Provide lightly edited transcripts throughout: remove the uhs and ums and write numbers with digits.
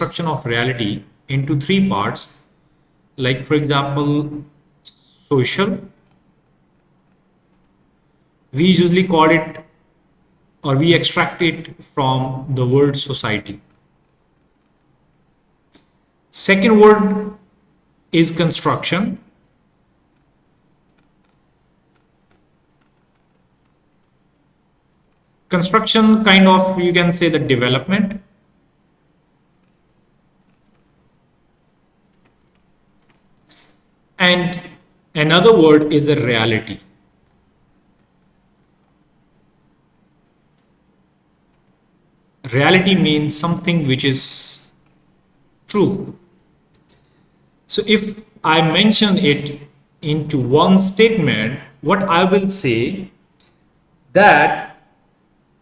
construction of reality into three parts, like for example, social. We usually call it, or we extract it from the word society. Second word is construction. Construction, kind of, you can say, the development. And another word is a reality. Reality means something which is true. So if I mention it into one statement, what I will say, that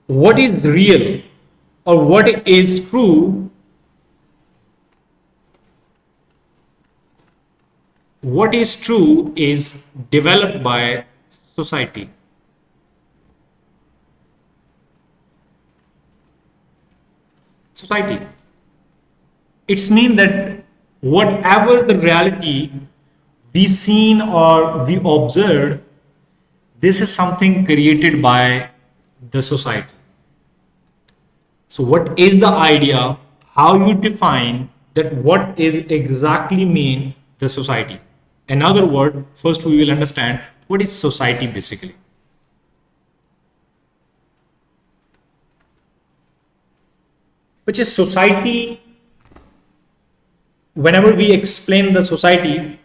what is real or what is true, what is true is developed by society. Society. It's mean that whatever the reality we seen or we observed, this is something created by the society. So what is the idea, how you define that, what is exactly mean the society? In other words, first we will understand what is society basically. Which is society. Whenever we explain the society,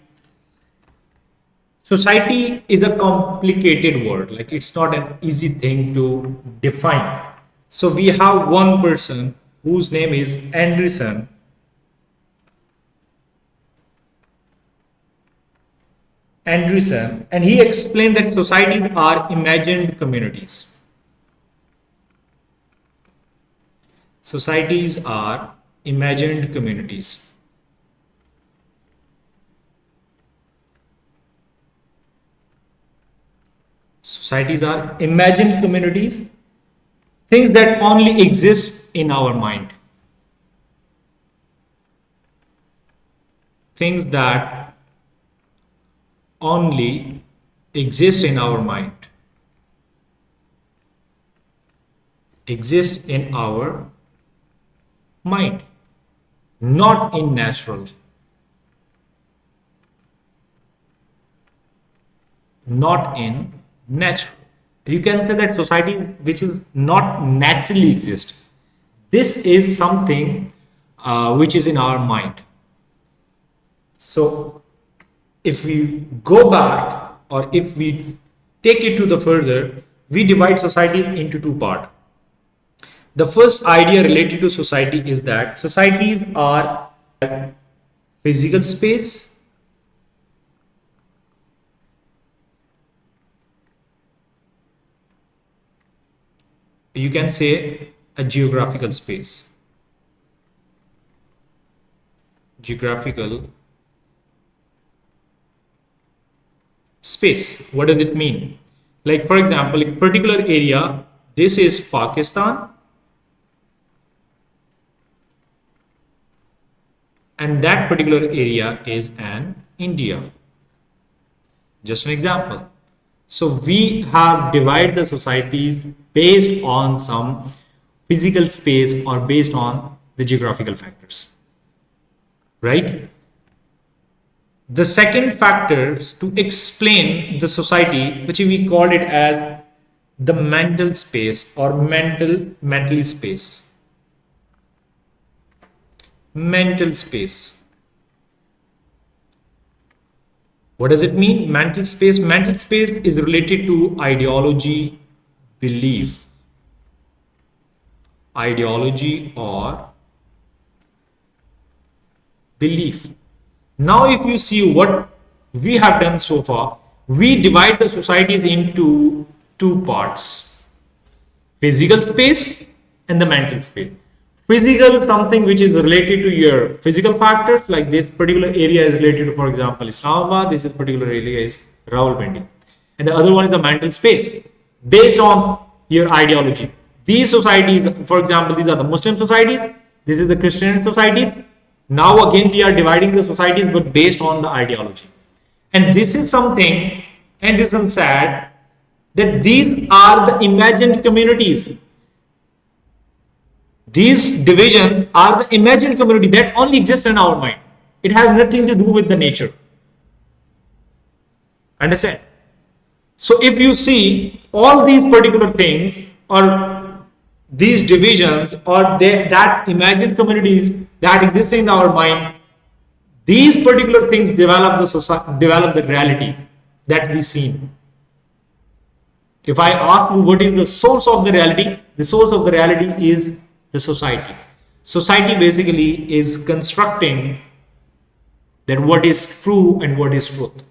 society is a complicated word, like it's not an easy thing to define. So we have one person whose name is Anderson. And he explained that societies are imagined communities. Societies are imagined communities. Societies are imagined communities, things that only exist in our mind. Things that only exist in our mind. Exist in our mind, not in natural. Not in natural. You can say that society which is not naturally exist. This is something which is in our mind. So if we go back, or if we take it to the further, we divide society into two parts. The first idea related to society is that societies are physical space, you can say a geographical space. Geographical space. What does it mean? Like for example, a particular area, this is Pakistan, and that particular area is an India. Just an example. So we have divided the societies based on some physical space or based on the geographical factors, right? The second factors to explain the society, which we called it as the mental space or mentally space. Mental space. What does it mean? Mental space. Mental space is related to ideology, belief. Ideology or belief. Now, if you see what we have done so far, we divide the societies into two parts: physical space and the mental space. Physical is something which is related to your physical factors, like this particular area is related to, for example, Islamabad, this is particular area is Rawalpindi. And the other one is a mental space based on your ideology. These societies, for example, these are the Muslim societies, This is the Christian societies. Now again we are dividing the societies but based on the ideology. And this is something Anderson said that these are the imagined communities. These divisions are the imagined community that only exist in our mind. It has nothing to do with the nature. Understand? So if you see all these particular things or these divisions or that imagined communities that exist in our mind, these particular things develop the society, develop the reality that we see. If I ask you what is the source of the reality, the source of the reality is the society. Society basically is constructing that what is true and what is truth.